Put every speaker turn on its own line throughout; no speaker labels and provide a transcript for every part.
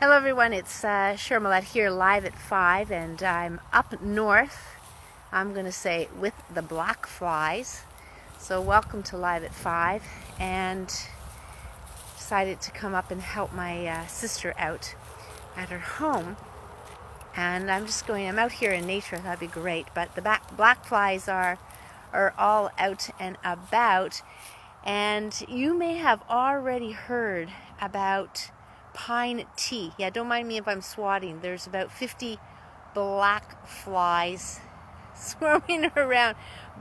Hello everyone, it's Cheryl Millett here live at 5 and I'm up north, I'm going to say with the black flies. So welcome to Live at 5, and decided to come up and help my sister out at her home. And I'm out here in nature, that'd be great, but the black flies are all out and about. And you may have already heard about pine tea. Yeah, don't mind me if I'm swatting. There's about 50 black flies swarming around.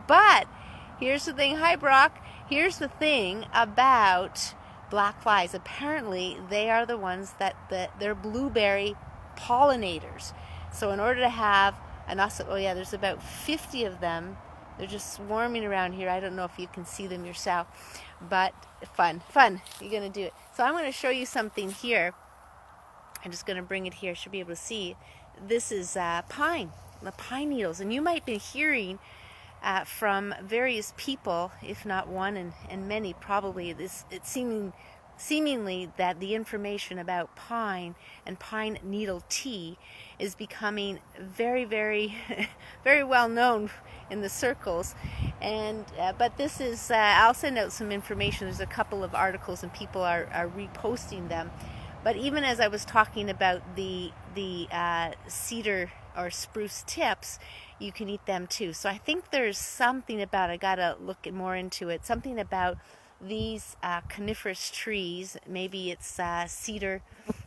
But here's the thing, hi Brock, here's the thing about black flies. Apparently they are the ones they're blueberry pollinators. So in order to have there's about 50 of them. They're just swarming around here. I don't know if you can see them yourself, but fun. You're going to do it. So I'm going to show you something here. I'm just going to bring it here. Should be able to see. This is pine, the pine needles. And you might be hearing from various people, if not one and many probably, seemingly that the information about pine and pine needle tea is becoming very, very, very well known in the circles. And but this is, I'll send out some information. There's a couple of articles and people are reposting them. But even as I was talking about the cedar or spruce tips, you can eat them too. So I think there's something about, I gotta look more into it, something about these coniferous trees. Maybe it's cedar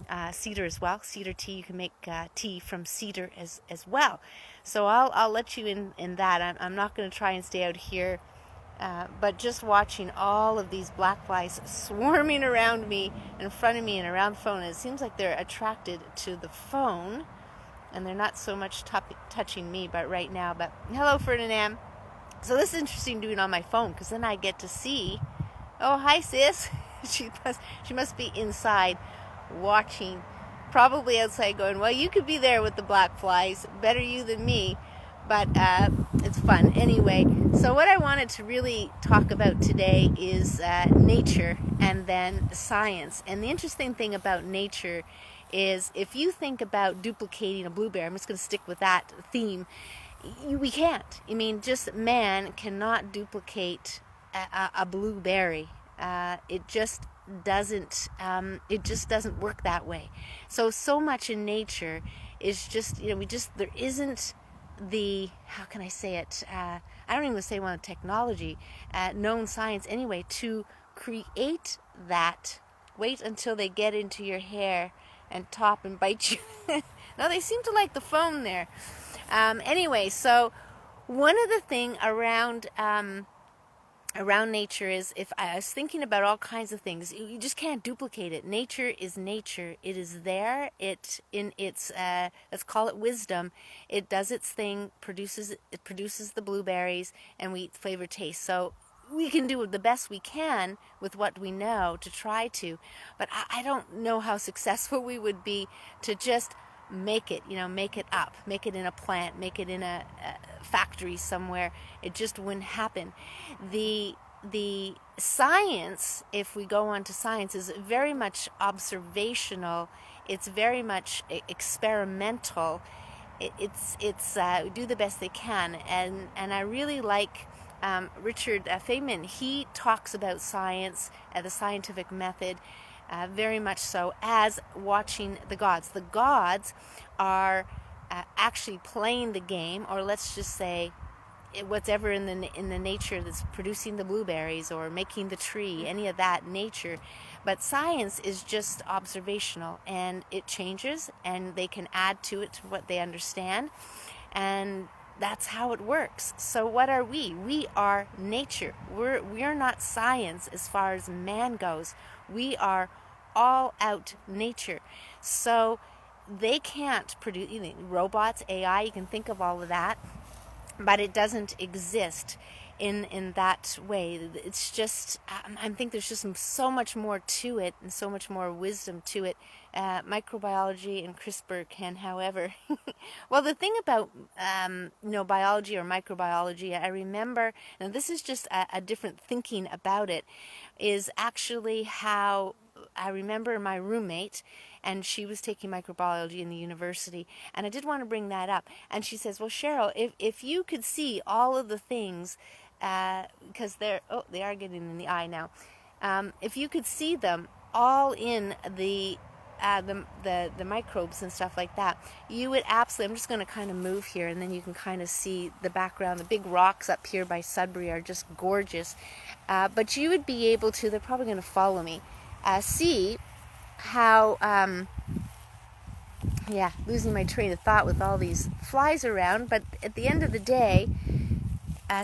as well. Cedar tea, you can make tea from cedar as well. So I'll let you in that. I'm not going to try and stay out here, but just watching all of these black flies swarming around me, in front of me and around the phone. And it seems like they're attracted to the phone, and they're not so much touching me, but right now. But hello, Ferdinand. So this is interesting doing on my phone, because then I get to see. Oh, hi, sis. She must be inside watching, probably outside going, well, you could be there with the black flies. Better you than me. But it's fun. Anyway, so what I wanted to really talk about today is nature and then science. And the interesting thing about nature is if you think about duplicating a blueberry, I'm just going to stick with that theme, we can't. I mean, just man cannot duplicate a blueberry. It just doesn't work that way. So much in nature is just, there isn't the, how can I say it, I don't even say one technology, known science anyway, to create that. Wait until they get into your hair and top and bite you. No, they seem to like the phone there. Anyway, so one of the thing around nature is, if I was thinking about all kinds of things, you just can't duplicate it. Nature is nature. It is there. It in its let's call it wisdom. It does its thing. It produces the blueberries, and we eat flavor taste. So we can do the best we can with what we know to try to. But I don't know how successful we would be to just make it up, make it in a plant, make it in a factory somewhere. It just wouldn't happen. The science, if we go on to science, is very much observational. It's very much experimental. It's do the best they can, and I really like Richard Feynman. He talks about science, the scientific method, very much so, as watching the gods. The gods are actually playing the game, or let's just say whatever in the nature that's producing the blueberries or making the tree, any of that nature. But science is just observational, and it changes, and they can add to it to what they understand, and that's how it works. So what are we? We are nature. We are not science as far as man goes. We are all out nature. So they can't produce robots, AI, you can think of all of that, but it doesn't exist in that way. It's just, I think there's just so much more to it, and so much more wisdom to it. Microbiology and CRISPR can, however. Well, the thing about biology or microbiology, I remember, and this is just a different thinking about it, is actually how I remember my roommate, and she was taking microbiology in the university, and I did want to bring that up. And she says, well, Cheryl, if you could see all of the things, because they are getting in the eye now. If you could see them all in the microbes and stuff like that, you would absolutely, I'm just going to kind of move here, and then you can kind of see the background. The big rocks up here by Sudbury are just gorgeous. But you would be able to, they're probably going to follow me, see how, losing my train of thought with all these flies around, but at the end of the day,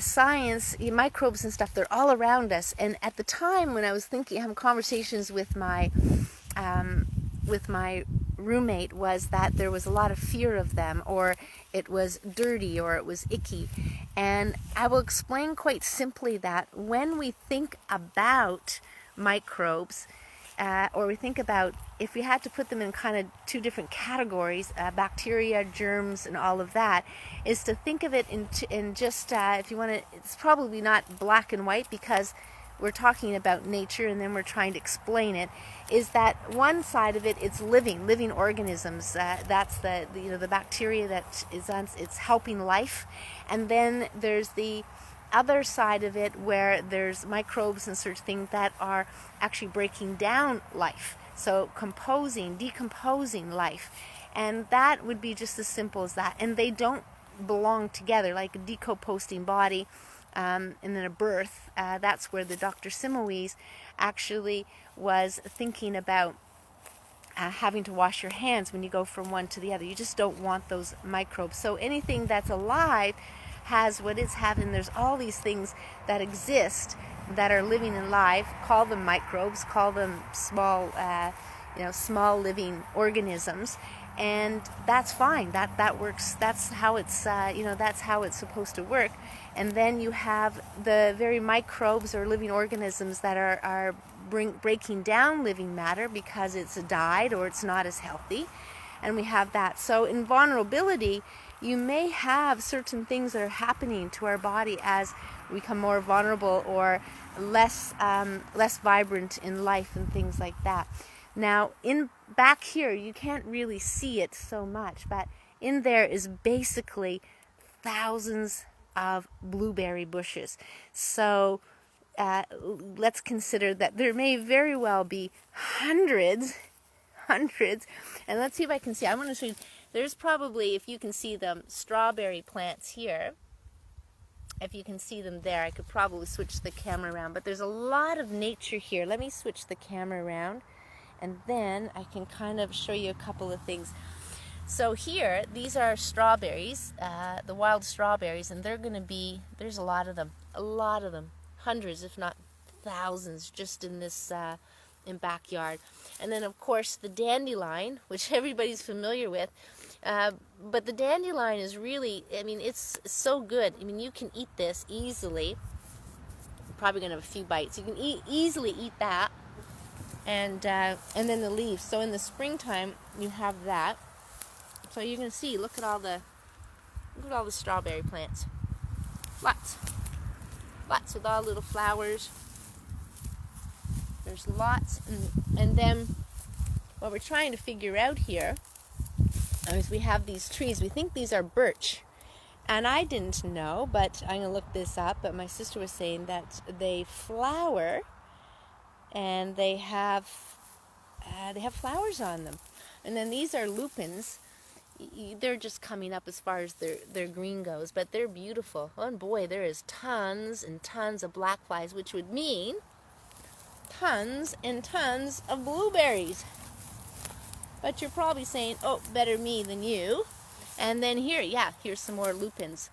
science, microbes and stuff, they're all around us. And at the time when I was having conversations with my roommate, was that there was a lot of fear of them, or it was dirty, or it was icky. And I will explain quite simply that when we think about microbes, or we think about, if we had to put them in kind of two different categories, bacteria, germs, and all of that, is to think of it in just, if you want to, it's probably not black and white, because we're talking about nature and then we're trying to explain it, is that one side of it, it's living organisms. That's the bacteria that is on, it's helping life. And then there's the other side of it where there's microbes and such things that are actually breaking down life. So decomposing life. And that would be just as simple as that. And they don't belong together, like a decomposing body. And then a birth, that's where the Dr. Simoes actually was thinking about having to wash your hands when you go from one to the other. You just don't want those microbes. So anything that's alive has what it's having. There's all these things that exist that are living and live. Call them microbes, call them small living organisms. And that's fine. That works. That's how it's that's how it's supposed to work. And then you have the very microbes or living organisms that are breaking down living matter because it's died or it's not as healthy. And we have that. So in vulnerability, you may have certain things that are happening to our body as we become more vulnerable or less vibrant in life and things like that. Now, back here, you can't really see it so much, but in there is basically thousands of blueberry bushes. So let's consider that there may very well be hundreds, and let's see if I can see. I want to show you, there's probably, if you can see them, strawberry plants here. If you can see them there, I could probably switch the camera around, but there's a lot of nature here. Let me switch the camera around, and then I can kind of show you a couple of things. So here, these are strawberries, the wild strawberries, and they're going to be, there's a lot of them, hundreds if not thousands just in this in backyard. And then of course the dandelion, which everybody's familiar with, but the dandelion is really, I mean, it's so good. I mean, you can eat this easily. I'm probably going to have a few bites. You can easily eat that. And then the leaves. So in the springtime, you have that. So you're going to see, look at all the strawberry plants. Lots with all little flowers. There's lots. And then what we're trying to figure out here is we have these trees. We think these are birch. And I didn't know, but I'm going to look this up. But my sister was saying that they flower, and they have flowers on them. And then these are lupins. They're just coming up as far as their green goes, but they're beautiful. Oh, and boy, there is tons and tons of black flies, which would mean tons and tons of blueberries. But you're probably saying, oh, better me than you. And then here's some more lupins.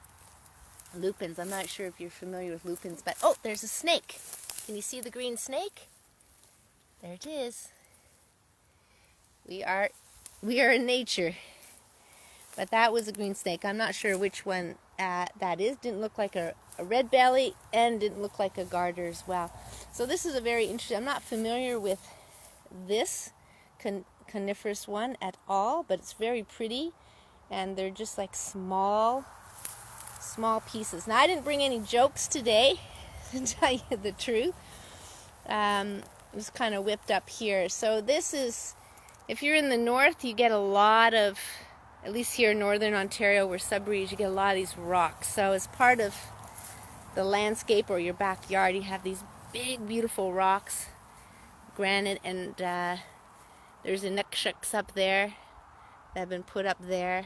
I'm not sure if you're familiar with lupins, but oh, there's a snake. Can you see the green snake? There it is. We are in nature. But that was a green snake. I'm not sure which one that is. Didn't look like a red belly and didn't look like a garter as well. So this is a very interesting, I'm not familiar with this coniferous one at all, but it's very pretty. And they're just like small pieces. Now, I didn't bring any jokes today, to tell you the truth. just kind of whipped up here. So this is, if you're in the north, you get a lot of, at least here in northern Ontario where Sudbury, you get a lot of these rocks. So as part of the landscape or your backyard, you have these big beautiful rocks, granite, and there's inukshuks up there that have been put up there.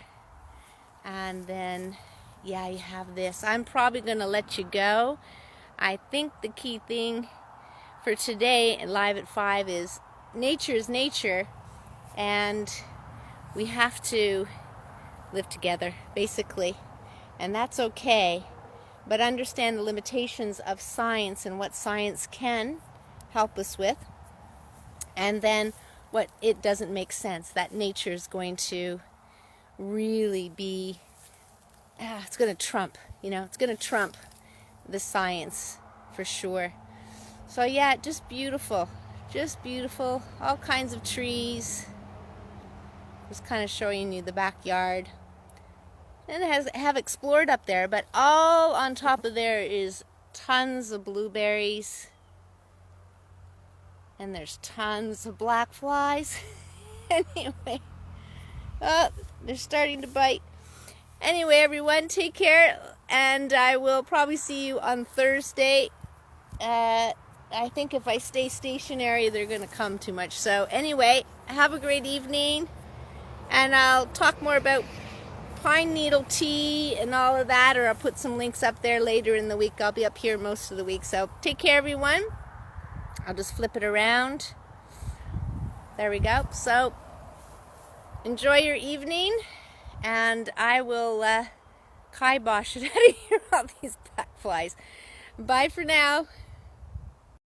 And then, yeah, you have this. I'm probably going to let you go. I think the key thing for today and Live at 5 is nature is nature, and we have to live together, basically. And that's okay. But understand the limitations of science and what science can help us with. And then what it doesn't make sense, that nature is going to really be, it's going to trump, it's going to trump the science for sure. So yeah, just beautiful, all kinds of trees. Just kind of showing you the backyard. And have explored up there, but all on top of there is tons of blueberries. And there's tons of black flies. Anyway, oh, they're starting to bite. Anyway, everyone, take care, and I will probably see you on Thursday. I think if I stay stationary, they're going to come too much. So anyway, have a great evening, and I'll talk more about pine needle tea and all of that, or I'll put some links up there later in the week. I'll be up here most of the week. So take care, everyone. I'll just flip it around. There we go. So enjoy your evening, and I will kibosh it out of here, all these black flies. Bye for now.